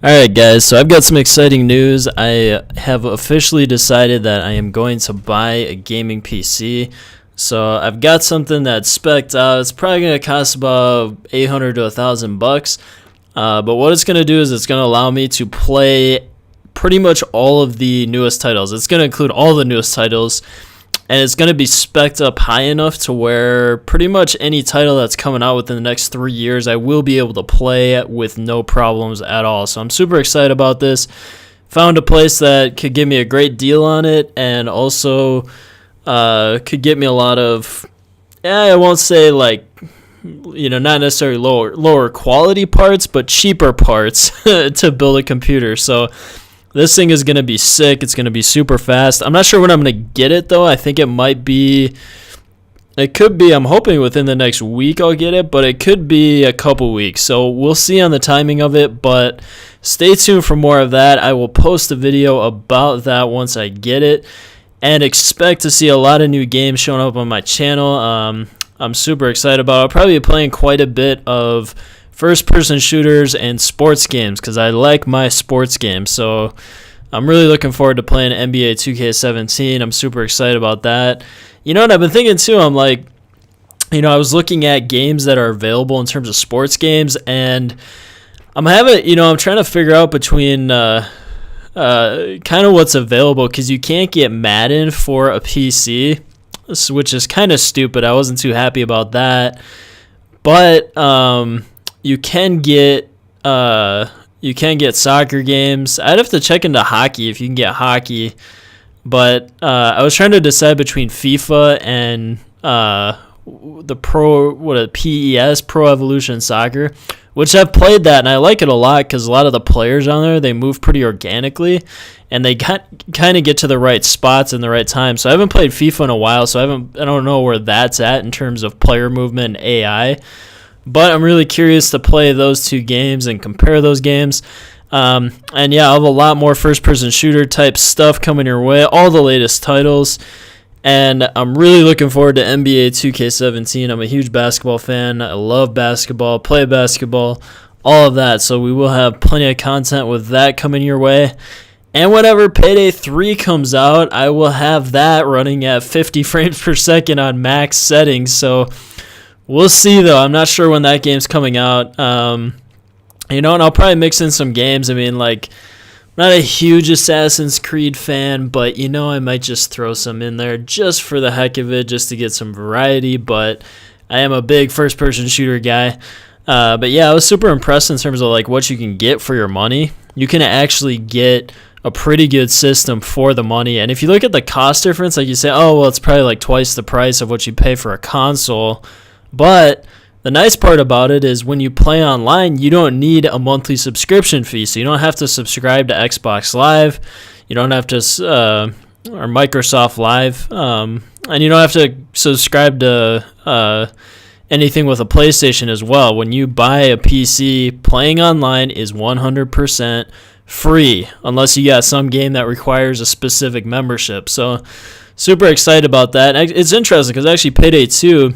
Alright guys, so I've got some exciting news. I have officially decided that I am going to buy a gaming PC. So I've got something that's spec'd out. It's probably going to cost about 800 to $1,000 bucks. But what it's going to do is it's going to allow me to play pretty much all of the newest titles. It's going to include all the newest titles. And it's going to be spec'd up high enough to where pretty much any title that's coming out within the next 3 years, I will be able to play with no problems at all. So I'm super excited about this. Found a place that could give me a great deal on it, and also could get me a lot of, I won't say like, not necessarily lower quality parts, but cheaper parts to build a computer. So this thing is going to be sick. It's going to be super fast. I'm not sure when I'm going to get it, though. I think it could be, I'm hoping within the next week I'll get it, but it could be a couple weeks. So we'll see on the timing of it, but stay tuned for more of that. I will post a video about that once I get it, and expect to see a lot of new games showing up on my channel. I'm super excited about it. I'll probably be playing quite a bit of first-person shooters and sports games because I like my sports games. So I'm really looking forward to playing NBA 2K17. I'm super excited about that. You know what I've been thinking too? I'm like, I was looking at games that are available in terms of sports games, and I'm trying to figure out between kind of what's available, because you can't get Madden for a PC, which is kind of stupid. I wasn't too happy about that, but you can get soccer games. I'd have to check into hockey if you can get hockey. But I was trying to decide between FIFA and the PES, Pro Evolution Soccer, which I've played that, and I like it a lot because a lot of the players on there, they move pretty organically, and they kind of get to the right spots in the right time. So I haven't played FIFA in a while, so I don't know where that's at in terms of player movement and AI. But I'm really curious to play those two games and compare those games. And yeah, I'll have a lot more first-person shooter type stuff coming your way, all the latest titles. And I'm really looking forward to NBA 2K17. I'm a huge basketball fan. I love basketball, play basketball, all of that. So we will have plenty of content with that coming your way. And whenever Payday 3 comes out, I will have that running at 50 frames per second on max settings. So we'll see, though. I'm not sure when that game's coming out. And I'll probably mix in some games. I mean, like, I'm not a huge Assassin's Creed fan, but, I might just throw some in there just for the heck of it, just to get some variety. But I am a big first-person shooter guy. But, yeah, I was super impressed in terms of, like, what you can get for your money. You can actually get a pretty good system for the money. And if you look at the cost difference, like you say, oh, well, it's probably like twice the price of what you pay for a console. But the nice part about it is when you play online, you don't need a monthly subscription fee. So you don't have to subscribe to Xbox Live. You don't have to, or Microsoft Live. And you don't have to subscribe to anything with a PlayStation as well. When you buy a PC, playing online is 100% free, unless you got some game that requires a specific membership. So super excited about that. It's interesting because actually Payday 2,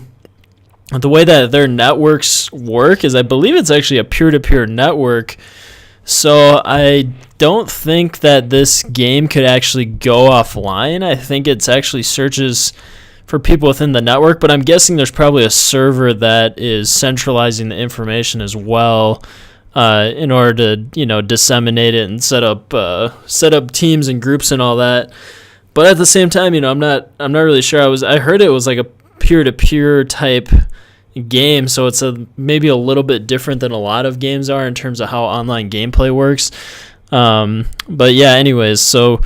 the way that their networks work is I believe it's actually a peer-to-peer network. So I don't think that this game could actually go offline. I think it's actually searches for people within the network, but I'm guessing there's probably a server that is centralizing the information as well in order to, disseminate it and set up teams and groups and all that. But at the same time, I'm not really sure. I heard it was like a peer-to-peer type game, so it's maybe a little bit different than a lot of games are in terms of how online gameplay works. But yeah, anyways, so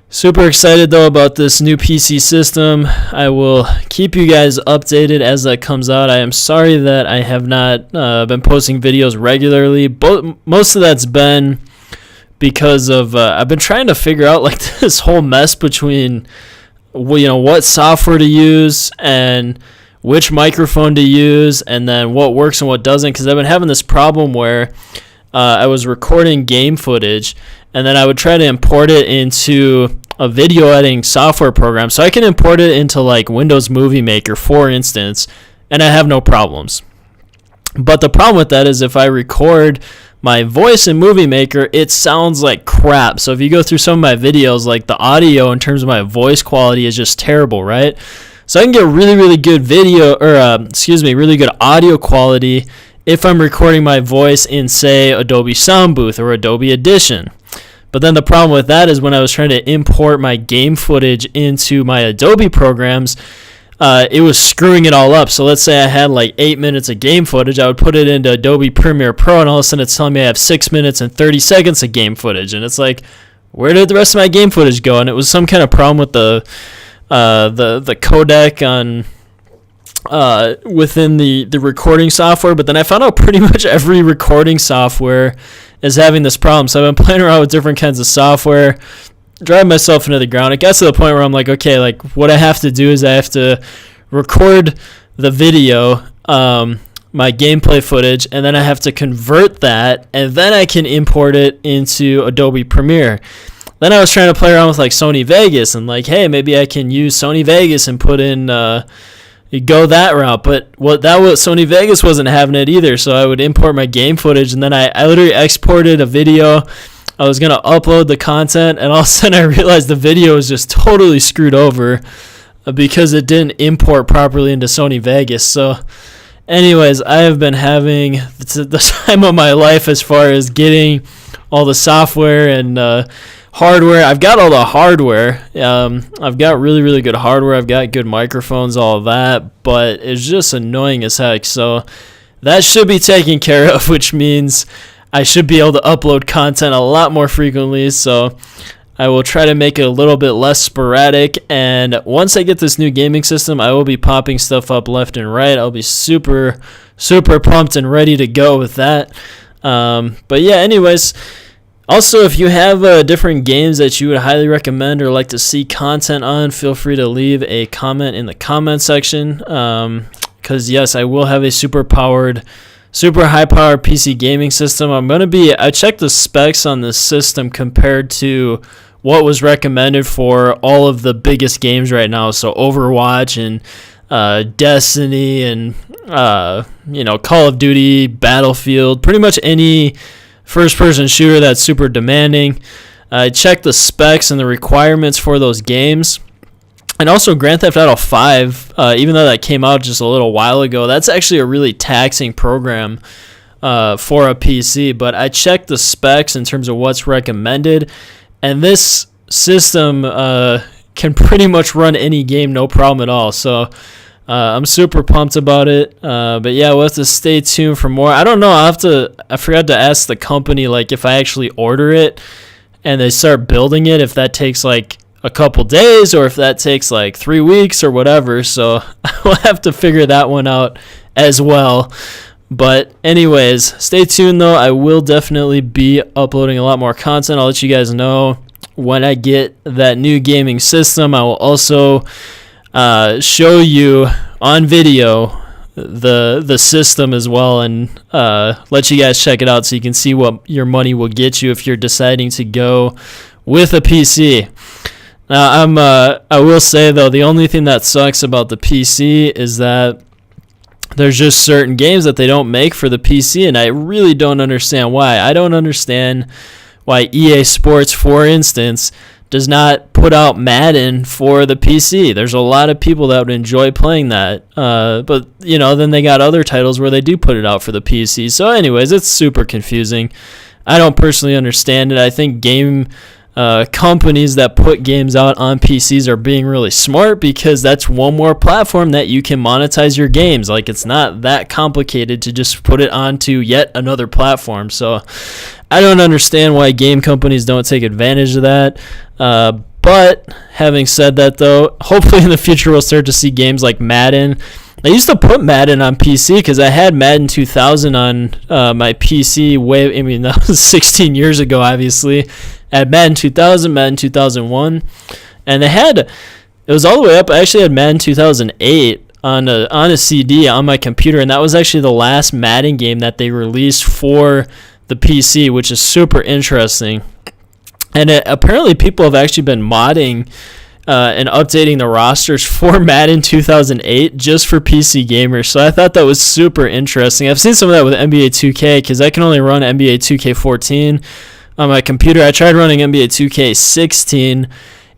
super excited though about this new PC system. I will keep you guys updated as that comes out. I am sorry that I have not been posting videos regularly, but most of that's been because of I've been trying to figure out like this whole mess between what software to use and which microphone to use, and then what works and what doesn't, because I've been having this problem where I was recording game footage, and then I would try to import it into a video editing software program. So I can import it into like Windows Movie Maker, for instance, and I have no problems. But the problem with that is if I record my voice in Movie Maker, it sounds like crap. So if you go through some of my videos, like the audio in terms of my voice quality is just terrible, right? So I can get really, really good really good audio quality if I'm recording my voice in, say, Adobe Sound Booth or Adobe Audition. But then the problem with that is when I was trying to import my game footage into my Adobe programs, it was screwing it all up. So let's say I had like 8 minutes of game footage. I would put it into Adobe Premiere Pro, and all of a sudden it's telling me I have 6 minutes and 30 seconds of game footage. And it's like, where did the rest of my game footage go? And it was some kind of problem with the codec on within the recording software. But then I found out pretty much every recording software is having this problem. So I've been playing around with different kinds of software, driving myself into the ground. It got to the point where I'm like, okay, like what I have to do is I have to record the video, my gameplay footage, and then I have to convert that, and then I can import it into Adobe Premiere. Then I was trying to play around with like Sony Vegas and like, hey, maybe I can use Sony Vegas and put in go that route. But Sony Vegas wasn't having it either. So I would import my game footage, and then I literally exported a video. I was gonna upload the content, and all of a sudden I realized the video was just totally screwed over because it didn't import properly into Sony Vegas. So anyways, I have been having the time of my life as far as getting all the software and hardware. I've got all the hardware. I've got really, really good hardware. I've got good microphones, all of that, but it's just annoying as heck. So that should be taken care of, which means I should be able to upload content a lot more frequently. So I will try to make it a little bit less sporadic. And once I get this new gaming system, I will be popping stuff up left and right. I'll be super, super pumped and ready to go with that. But yeah, anyways, also, if you have different games that you would highly recommend or like to see content on, feel free to leave a comment in the comment section. Because yes, I will have a super high-powered PC gaming system. I checked the specs on this system compared to what was recommended for all of the biggest games right now. So Overwatch and Destiny and Call of Duty, Battlefield, pretty much any first-person shooter that's super demanding. I checked the specs and the requirements for those games. And also Grand Theft Auto 5, even though that came out just a little while ago, that's actually a really taxing program for a PC. But I checked the specs in terms of what's recommended, and this system can pretty much run any game no problem at all. So I'm super pumped about it. But yeah, we'll have to stay tuned for more. I don't know. I forgot to ask the company, like, if I actually order it and they start building it, if that takes like a couple days or if that takes like 3 weeks or whatever. So we'll have to figure that one out as well. But anyways, stay tuned though. I will definitely be uploading a lot more content. I'll let you guys know when I get that new gaming system. I will also show you on video the system as well, and let you guys check it out so you can see what your money will get you if you're deciding to go with a PC. Now I will say though, the only thing that sucks about the PC is that there's just certain games that they don't make for the PC, and I really don't understand why. I don't understand why EA Sports, for instance, does not put out Madden for the PC. There's a lot of people that would enjoy playing that. But, then they got other titles where they do put it out for the PC. So anyways, it's super confusing. I don't personally understand it. I think game companies that put games out on PCs are being really smart because that's one more platform that you can monetize your games. Like, it's not that complicated to just put it onto yet another platform. So I don't understand why game companies don't take advantage of that. But having said that, though, hopefully in the future we'll start to see games like Madden. I used to put Madden on PC because I had Madden 2000 on my PC that was 16 years ago, obviously. I had Madden 2000, Madden 2001, and it was all the way up. I actually had Madden 2008 on a CD on my computer, and that was actually the last Madden game that they released for the PC, which is super interesting. And apparently people have actually been modding and updating the rosters for Madden 2008 just for PC gamers. So I thought that was super interesting. I've seen some of that with NBA 2K because I can only run NBA 2K14 on my computer. I tried running NBA 2K16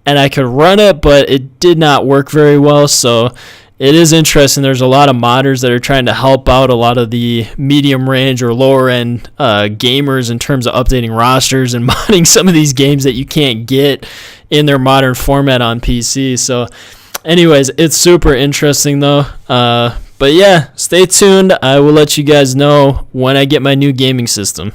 and I could run it, but it did not work very well. So it is interesting. There's a lot of modders that are trying to help out a lot of the medium range or lower end gamers in terms of updating rosters and modding some of these games that you can't get in their modern format on PC. So anyways, it's super interesting though. But yeah, stay tuned. I will let you guys know when I get my new gaming system.